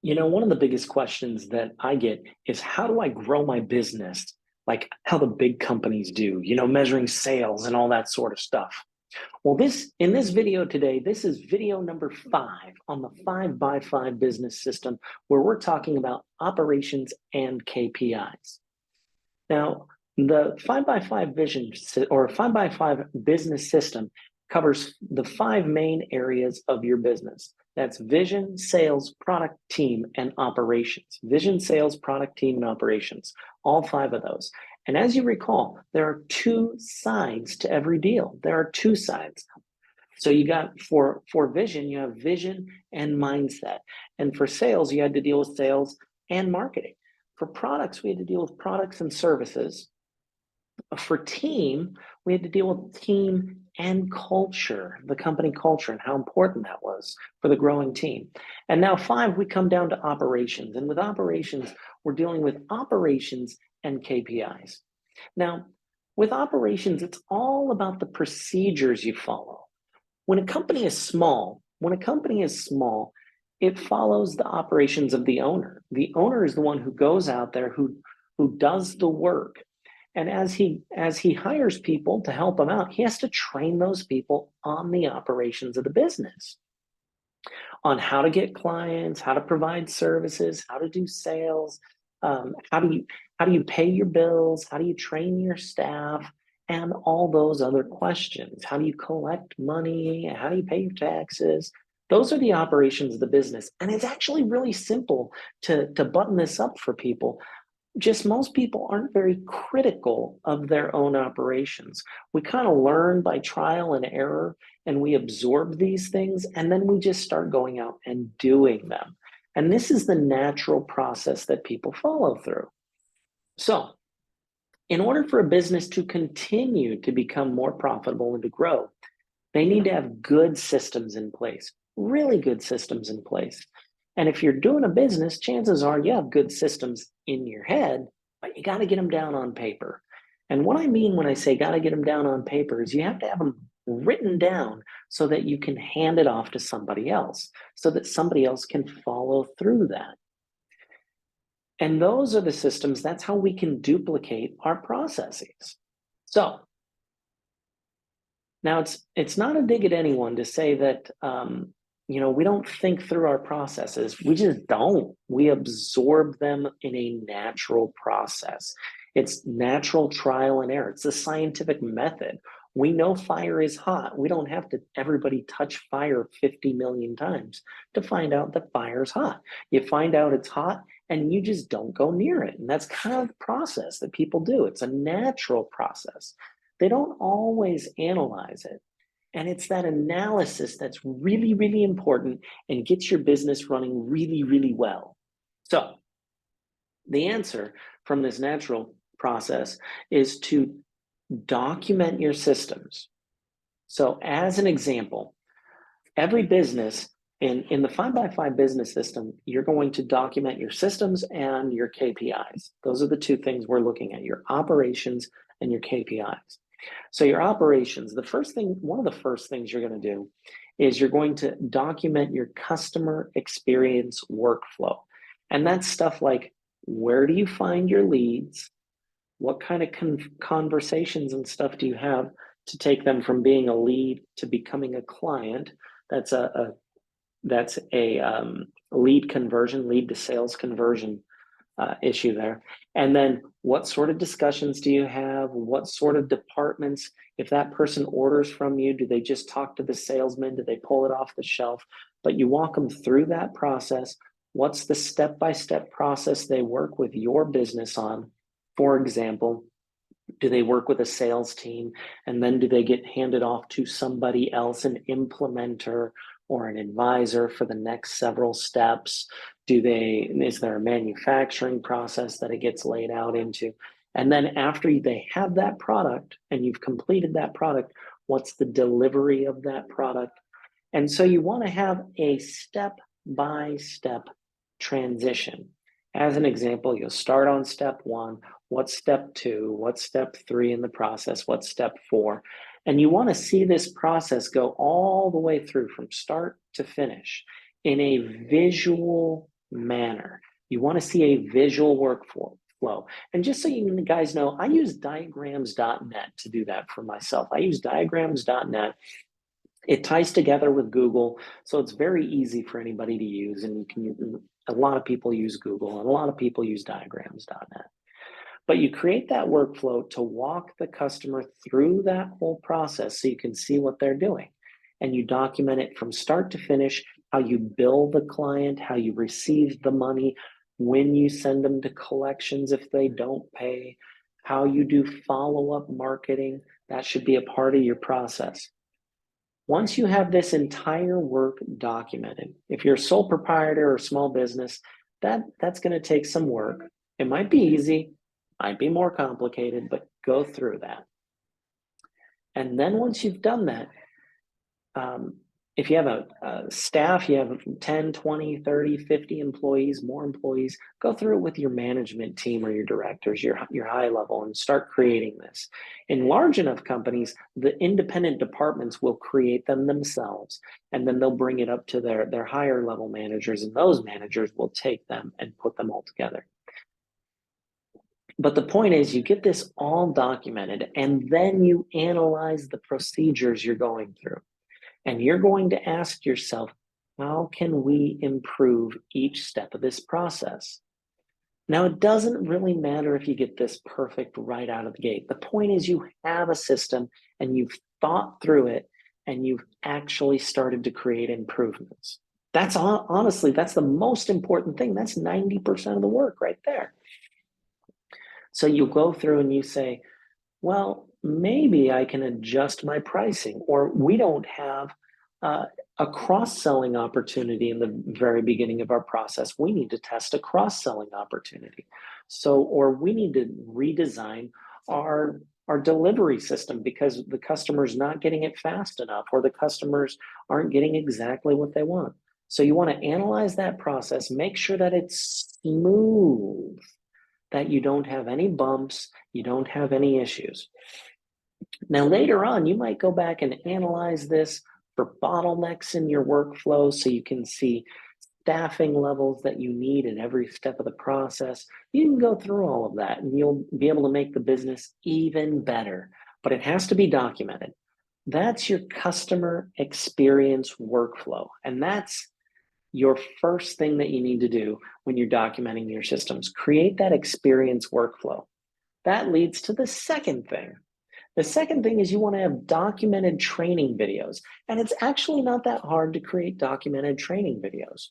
One of the biggest questions that I get is how do I grow my business like how the big companies do, measuring sales and all that sort of stuff. Well, in this video today, this is video number 5 on the 5x5 business system, where we're talking about operations and KPIs. Now, the 5x5 vision or 5x5 business system covers the 5 main areas of your business. That's vision, sales, product, team, and operations. Vision, sales, product, team, and operations. All 5 of those. And as you recall, there are 2 sides to every deal. There are 2 sides. So you got for vision, you have vision and mindset. And for sales, you had to deal with sales and marketing. For products, we had to deal with products and services. For team, we had to deal with team and culture, the company culture, and how important that was for the growing team. And now 5, we come down to operations. And with operations, we're dealing with operations and KPIs. Now, with operations, it's all about the procedures you follow. When a company is small, it follows the operations of the owner. The owner is the one who goes out there, who does the work. And as he hires people to help him out, he has to train those people on the operations of the business, on how to get clients, how to provide services, how to do sales, how do you pay your bills, how do you train your staff, and all those other questions. How do you collect money? How do you pay your taxes? Those are the operations of the business. And it's actually really simple to button this up for people. Just most people aren't very critical of their own operations. We kind of learn by trial and error, and we absorb these things, and then we just start going out and doing them. And this is the natural process that people follow through. So, in order for a business to continue to become more profitable and to grow, they need to have good systems in place, really good systems in place. And if you're doing a business, chances are you have good systems in your head, but you got to get them down on paper. And what I mean when I say got to get them down on paper is you have to have them written down so that you can hand it off to somebody else, so that somebody else can follow through that. And those are the systems, that's how we can duplicate our processes. So now it's not a dig at anyone to say that we don't think through our processes. We just don't. We absorb them in a natural process. It's natural trial and error. It's a scientific method. We know fire is hot. We don't have to everybody touch fire 50 million times to find out that fire's hot. You find out it's hot and you just don't go near it. And that's kind of the process that people do. It's a natural process. They don't always analyze it. And it's that analysis that's really, really important and gets your business running really, really well. So the answer from this natural process is to document your systems. So as an example, every business in the 5x5 business system, you're going to document your systems and your KPIs. Those are the 2 things we're looking at, your operations and your KPIs. So your operations, one of the first things you're going to do is you're going to document your customer experience workflow. And that's stuff like, where do you find your leads? What kind of conversations and stuff do you have to take them from being a lead to becoming a client? That's a lead conversion, lead to sales conversion issue there. And then what sort of discussions do you have? What sort of departments? If that person orders from you, do they just talk to the salesman? Do they pull it off the shelf? But you walk them through that process. What's the step-by-step process they work with your business on? For example, do they work with a sales team? And then do they get handed off to somebody else, an implementer or an advisor for the next several steps? Is there a manufacturing process that it gets laid out into? And then after they have that product and you've completed that product, what's the delivery of that product? And so you want to have a step-by-step transition. As an example, you'll start on step 1. What's step 2? What's step 3 in the process? What's step 4? And you want to see this process go all the way through from start to finish in a visual manner. You want to see a visual workflow. And just so you guys know, I use diagrams.net to do that for myself. I use diagrams.net. It ties together with Google, so it's very easy for anybody to use. And a lot of people use Google, and a lot of people use diagrams.net. But you create that workflow to walk the customer through that whole process so you can see what they're doing. And you document it from start to finish, how you bill the client, how you receive the money, when you send them to collections if they don't pay, how you do follow-up marketing. That should be a part of your process. Once you have this entire work documented, if you're a sole proprietor or small business, that's going to take some work. It might be easy, might be more complicated, but go through that. And then once you've done that, if you have a staff, you have 10, 20, 30, 50 employees, more employees, go through it with your management team or your directors, your high level, and start creating this. In large enough companies, the independent departments will create them themselves, and then they'll bring it up to their higher level managers, and those managers will take them and put them all together. But the point is, you get this all documented, and then you analyze the procedures you're going through. And you're going to ask yourself, how can we improve each step of this process? Now, it doesn't really matter if you get this perfect right out of the gate. The point is, you have a system and you've thought through it and you've actually started to create improvements. That's honestly, that's the most important thing. That's 90% of the work right there. So you go through and you say, well, maybe I can adjust my pricing, or we don't have a cross-selling opportunity in the very beginning of our process. We need to test a cross-selling opportunity. So, or we need to redesign our delivery system because the customer's not getting it fast enough, or the customers aren't getting exactly what they want. So you want to analyze that process, make sure that it's smooth, that you don't have any bumps, you don't have any issues. Now, later on, you might go back and analyze this for bottlenecks in your workflow so you can see staffing levels that you need in every step of the process. You can go through all of that and you'll be able to make the business even better, but it has to be documented. That's your customer experience workflow. And that's your first thing that you need to do when you're documenting your systems. Create that experience workflow. That leads to the second thing. The second thing is you want to have documented training videos. And it's actually not that hard to create documented training videos.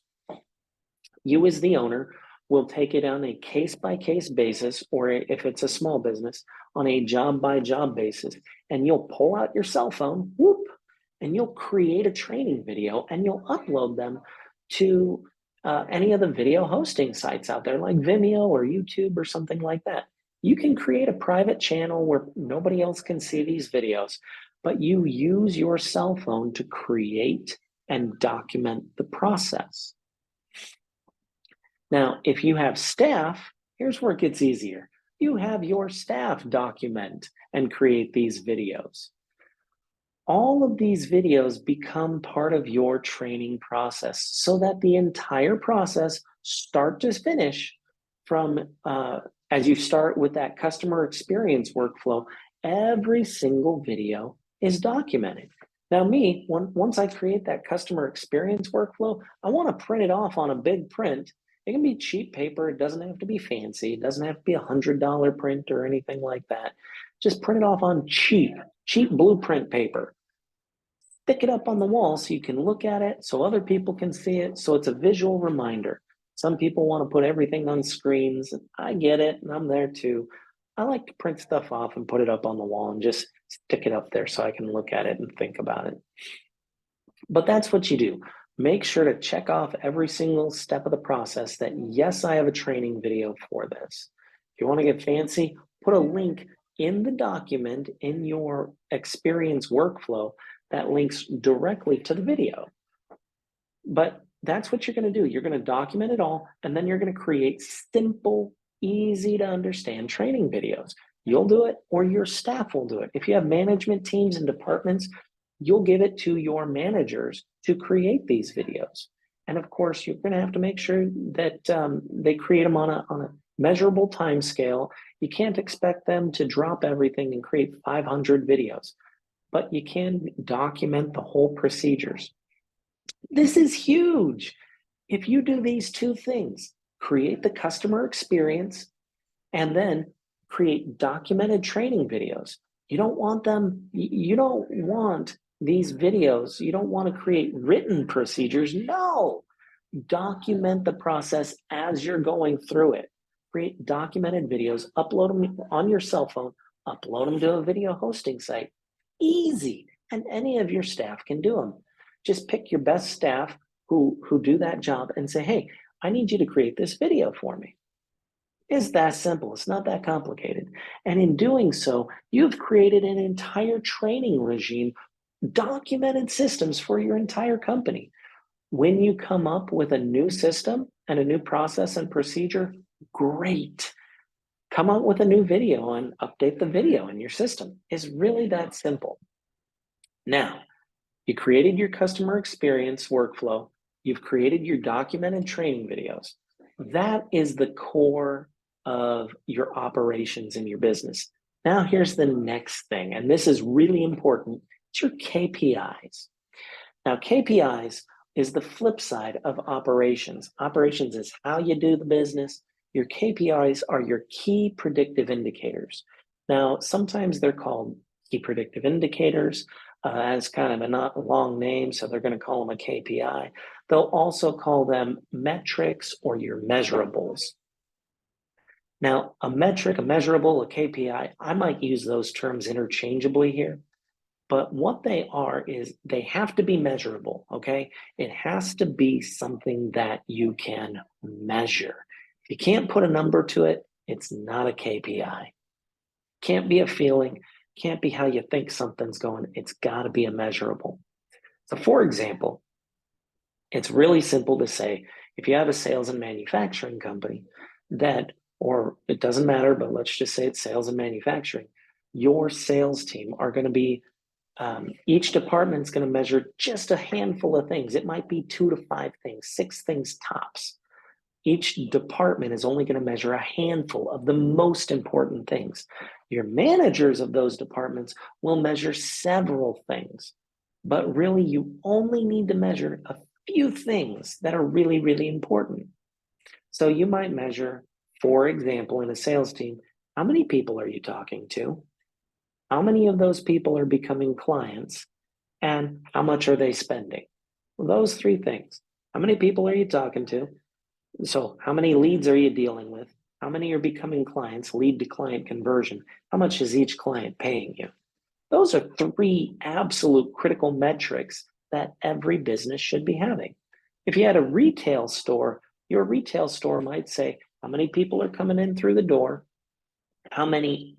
You as the owner will take it on a case-by-case basis, or if it's a small business, on a job-by-job basis. And you'll pull out your cell phone, whoop, and you'll create a training video and you'll upload them to any of the video hosting sites out there like Vimeo or YouTube or something like that. You can create a private channel where nobody else can see these videos, but you use your cell phone to create and document the process. Now, if you have staff, here's where it gets easier. You have your staff document and create these videos. All of these videos become part of your training process so that the entire process, start to finish, from as you start with that customer experience workflow, every single video is documented. Now once I create that customer experience workflow, I want to print it off on a big print. It can be cheap paper. It doesn't have to be fancy. It doesn't have to be $100 print or anything like that. Just print it off on cheap blueprint paper. Stick it up on the wall so you can look at it, so other people can see it, so it's a visual reminder. Some people want to put everything on screens. I get it, and I'm there too. I like to print stuff off and put it up on the wall and just stick it up there so I can look at it and think about it. But that's what you do. Make sure to check off every single step of the process that, yes, I have a training video for this. If you want to get fancy, put a link in the document in your experience workflow that links directly to the video. But that's what you're going to do. You're going to document it all, and then you're going to create simple, easy to understand training videos. You'll do it, or your staff will do it. If you have management teams and departments, you'll give it to your managers to create these videos. And of course, you're going to have to make sure that they create them on a measurable time scale. You can't expect them to drop everything and create 500 videos, but you can document the whole procedures. This is huge. If you do these two things, create the customer experience and then create documented training videos. You don't want these videos, you don't want to create written procedures. No, document the process as you're going through it. Create documented videos, upload them on your cell phone, upload them to a video hosting site. Easy, and any of your staff can do them. Just pick your best staff who do that job and say, hey, I need you to create this video for me. It's that simple. It's not that complicated. And in doing so, you've created an entire training regime, documented systems for your entire company. When you come up with a new system and a new process and procedure, great. Come up with a new video and update the video in your system. It's really that simple. Now, you created your customer experience workflow. You've created your documented training videos. That is the core of your operations in your business. Now, here's the next thing, and this is really important. It's your KPIs. Now, KPIs is the flip side of operations. Operations is how you do the business. Your KPIs are your key predictive indicators. Now, sometimes they're called key predictive indicators as kind of a not long name, so they're going to call them a KPI. They'll also call them metrics or your measurables. Now, a metric, a measurable, a KPI, I might use those terms interchangeably here. But what they are is they have to be measurable, okay? It has to be something that you can measure. If you can't put a number to it, it's not a KPI. Can't be a feeling, can't be how you think something's going. It's got to be a measurable. So for example, it's really simple to say, if you have a sales and manufacturing company that, or it doesn't matter, but let's just say it's sales and manufacturing, your sales team are going to be each department is going to measure just a handful of things. It might be 2 to 5 things, 6 things tops. Each department is only going to measure a handful of the most important things. Your managers of those departments will measure several things, but really you only need to measure a few things that are really, really important. So you might measure, for example, in a sales team, how many people are you talking to? How many of those people are becoming clients, and how much are they spending? Well, those 3 things. How many people are you talking to? So how many leads are you dealing with? How many are becoming clients, lead to client conversion? How much is each client paying you? Those are 3 absolute critical metrics that every business should be having. If you had a retail store, your retail store might say, how many people are coming in through the door? How many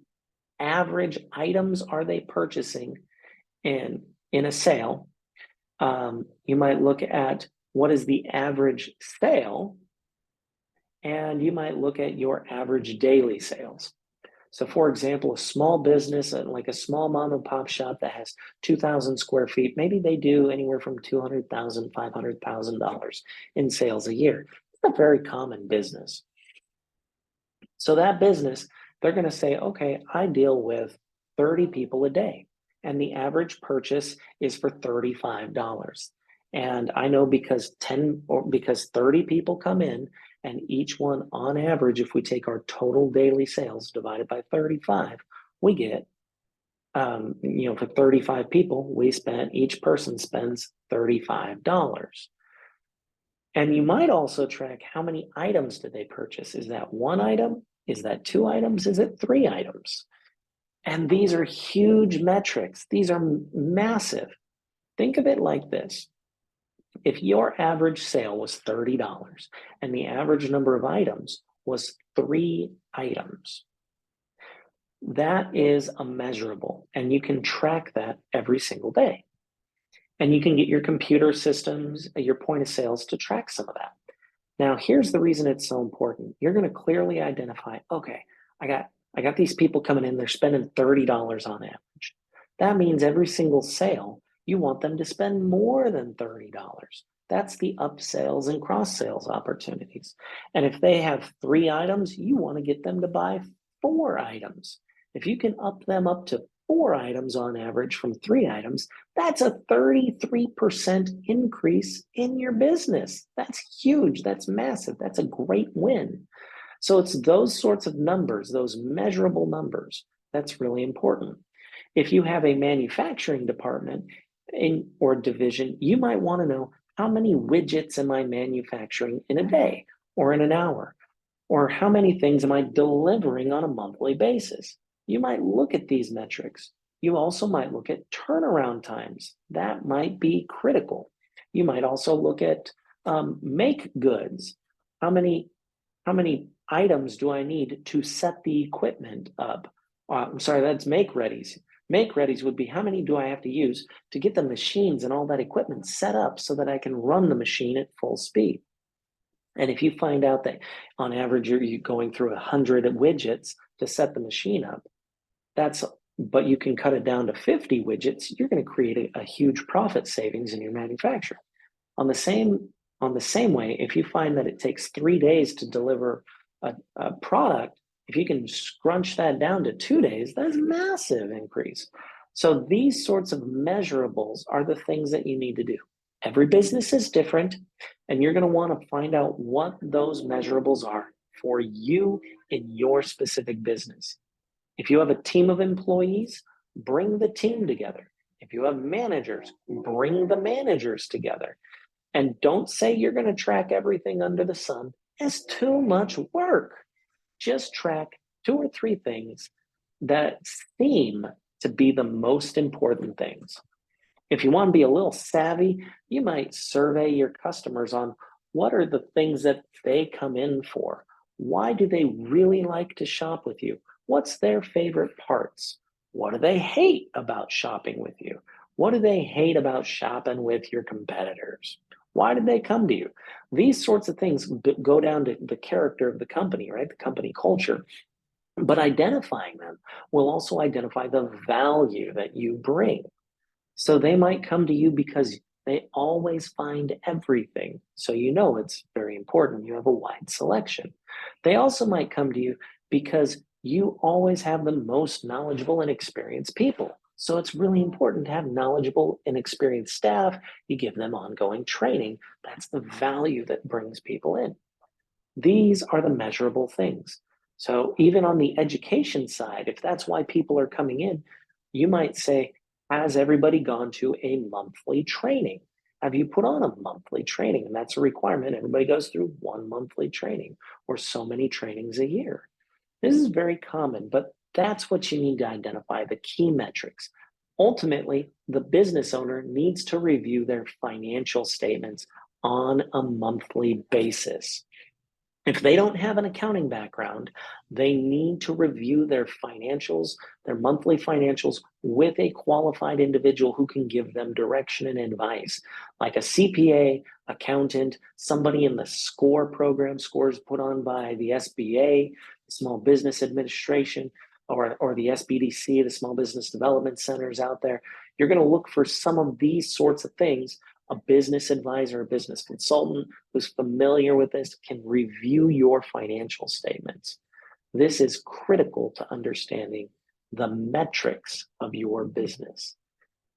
average items are they purchasing in a sale? You might look at what is the average sale, and you might look at your average daily sales. So for example, a small business, like a small mom and pop shop that has 2,000 square feet, maybe they do anywhere from $200,000, $500,000 in sales a year. It's a very common business. So that business, they're going to say, okay, I deal with 30 people a day, and the average purchase is for $35. And I know because 30 people come in, and each one on average, if we take our total daily sales divided by 35, we get, for 35 people, each person spends $35. And you might also track how many items did they purchase. Is that 1 item? Is that 2 items? Is it 3 items? And these are huge metrics. These are massive. Think of it like this. If your average sale was $30 and the average number of items was 3 items, that is a measurable, and you can track that every single day. And you can get your computer systems, your point of sales to track some of that. Now, here's the reason it's so important. You're going to clearly identify, okay, I got these people coming in, they're spending $30 on average. That means every single sale, you want them to spend more than $30. That's the upsales and cross sales opportunities. And if they have 3 items, you want to get them to buy 4 items. If you can up them up to 4 items on average from 3 items, that's a 33% increase in your business. That's huge. That's massive. That's a great win. So it's those sorts of numbers, those measurable numbers, that's really important. If you have a manufacturing department or division, you might want to know, how many widgets am I manufacturing in a day or in an hour? Or how many things am I delivering on a monthly basis? You might look at these metrics. You also might look at turnaround times. That might be critical. You might also look at make goods. How many items do I need to set the equipment up? I'm sorry, that's make readies. Make readies would be, how many do I have to use to get the machines and all that equipment set up so that I can run the machine at full speed? And if you find out that on average you're going through 100 widgets to set the machine up, but you can cut it down to 50 widgets, you're going to create a huge profit savings in your manufacturing. On the same way, if you find that it takes 3 days to deliver a product, if you can scrunch that down to 2 days, that's a massive increase. So these sorts of measurables are the things that you need to do. Every business is different, and you're going to want to find out what those measurables are for you in your specific business. If you have a team of employees, bring the team together. If you have managers, bring the managers together. And don't say you're going to track everything under the sun. It's too much work. Just track 2 or 3 things that seem to be the most important things. If you want to be a little savvy, you might survey your customers on what are the things that they come in for. Why do they really like to shop with you? What's their favorite parts? What do they hate about shopping with you? What do they hate about shopping with your competitors? Why did they come to you? These sorts of things go down to the character of the company, right? The company culture. But identifying them will also identify the value that you bring. So they might come to you because they always find everything. So you know it's very important. You have a wide selection. They also might come to you because you always have the most knowledgeable and experienced people. So it's really important to have knowledgeable and experienced staff. You give them ongoing training. That's the value that brings people in. These are the measurable things. So even on the education side, if that's why people are coming in, you might say, has everybody gone to a monthly training? Have you put on a monthly training? And that's a requirement. Everybody goes through 1 monthly training or so many trainings a year. This is very common, but that's what you need to identify, the key metrics. Ultimately, the business owner needs to review their financial statements on a monthly basis. If they don't have an accounting background, they need to review their financials, their monthly financials, with a qualified individual who can give them direction and advice, like a CPA, accountant, somebody in the SCORE program. SCORE is put on by the SBA, Small Business Administration, or the SBDC, the Small Business Development Centers out there. You're going to look for some of these sorts of things. A business advisor, a business consultant who's familiar with this can review your financial statements. This is critical to understanding the metrics of your business.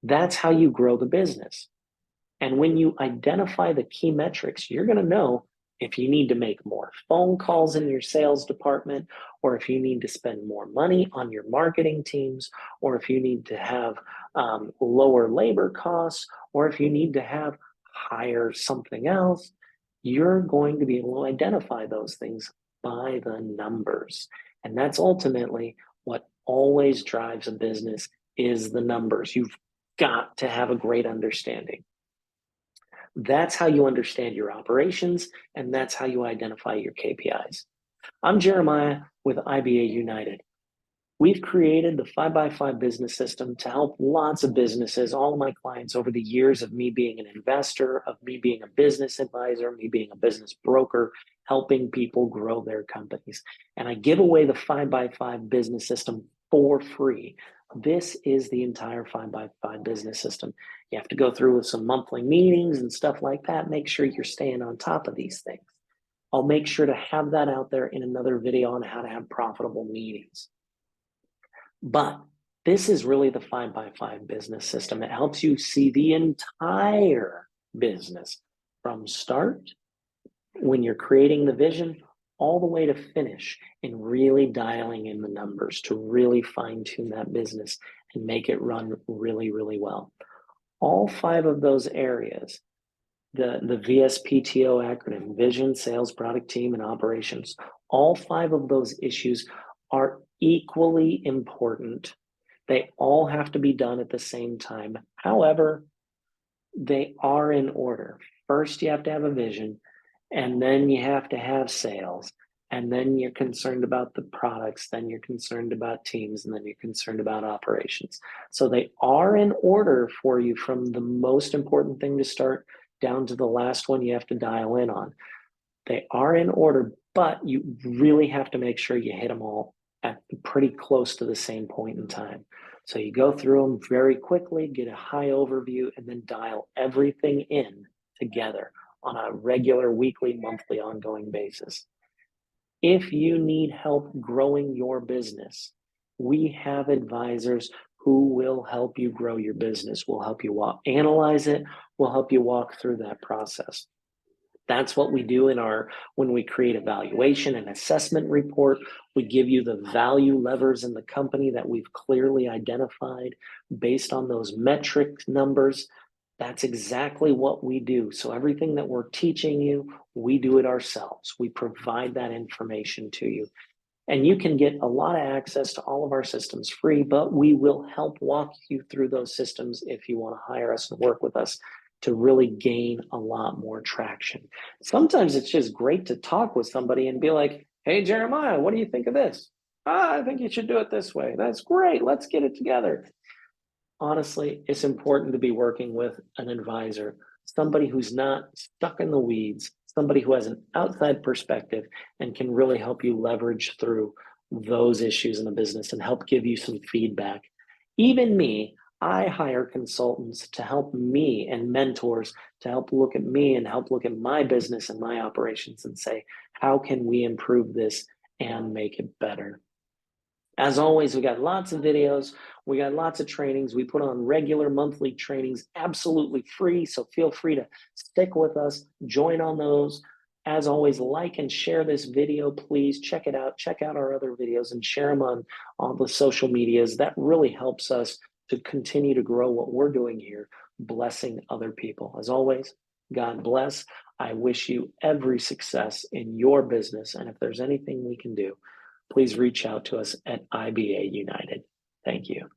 That's how you grow the business. And when you identify the key metrics, you're going to know if you need to make more phone calls in your sales department, or if you need to spend more money on your marketing teams, or if you need to have lower labor costs, or if you need to have hire something else. You're going to be able to identify those things by the numbers. And that's ultimately what always drives a business, is the numbers. You've got to have a great understanding. That's how you understand your operations, and that's how you identify your KPIs. I'm Jeremiah with IBA United. We've created the 5x5 business system to help lots of businesses, all of my clients, over the years of me being an investor, of me being a business advisor, me being a business broker, helping people grow their companies. And I give away the 5x5 business system for free. This is the entire 5x5 business system. You have to go through with some monthly meetings and stuff like that. Make sure you're staying on top of these things. I'll make sure to have that out there in another video on how to have profitable meetings. But this is really the 5x5 business system. It helps you see the entire business from start, when you're creating the vision, all the way to finish, and really dialing in the numbers to really fine tune that business and make it run really, really well. All 5 of those areas, the VSPTO acronym, vision, sales, product, team, and operations, all 5 of those issues are equally important. They all have to be done at the same time. However, they are in order. First, you have to have a vision, and then you have to have sales, and then you're concerned about the products, then you're concerned about teams, and then you're concerned about operations. So they are in order for you, from the most important thing to start down to the last one you have to dial in on. They are in order, but you really have to make sure you hit them all at pretty close to the same point in time. So you go through them very quickly, get a high overview, and then dial everything in together on a regular, weekly, monthly, ongoing basis. If you need help growing your business, we have advisors who will help you grow your business. We'll help you analyze it. We'll help you walk through that process. That's what we do when we create a valuation and assessment report. We give you the value levers in the company that we've clearly identified based on those metric numbers. That's exactly what we do. So everything that we're teaching you, we do it ourselves. We provide that information to you. And you can get a lot of access to all of our systems free, but we will help walk you through those systems if you want to hire us and work with us to really gain a lot more traction. Sometimes it's just great to talk with somebody and be like, hey, Jeremiah, what do you think of this? I think you should do it this way. That's great. Let's get it together. Honestly, it's important to be working with an advisor, somebody who's not stuck in the weeds, somebody who has an outside perspective and can really help you leverage through those issues in the business and help give you some feedback. Even me, I hire consultants to help me, and mentors to help look at me and help look at my business and my operations and say, how can we improve this and make it better? As always, we got lots of videos. We got lots of trainings. We put on regular monthly trainings, absolutely free. So feel free to stick with us, join on those. As always, like and share this video, please. Check it out. Check out our other videos and share them on all the social medias. That really helps us to continue to grow what we're doing here, blessing other people. As always, God bless. I wish you every success in your business. And if there's anything we can do, please reach out to us at IBA United. Thank you.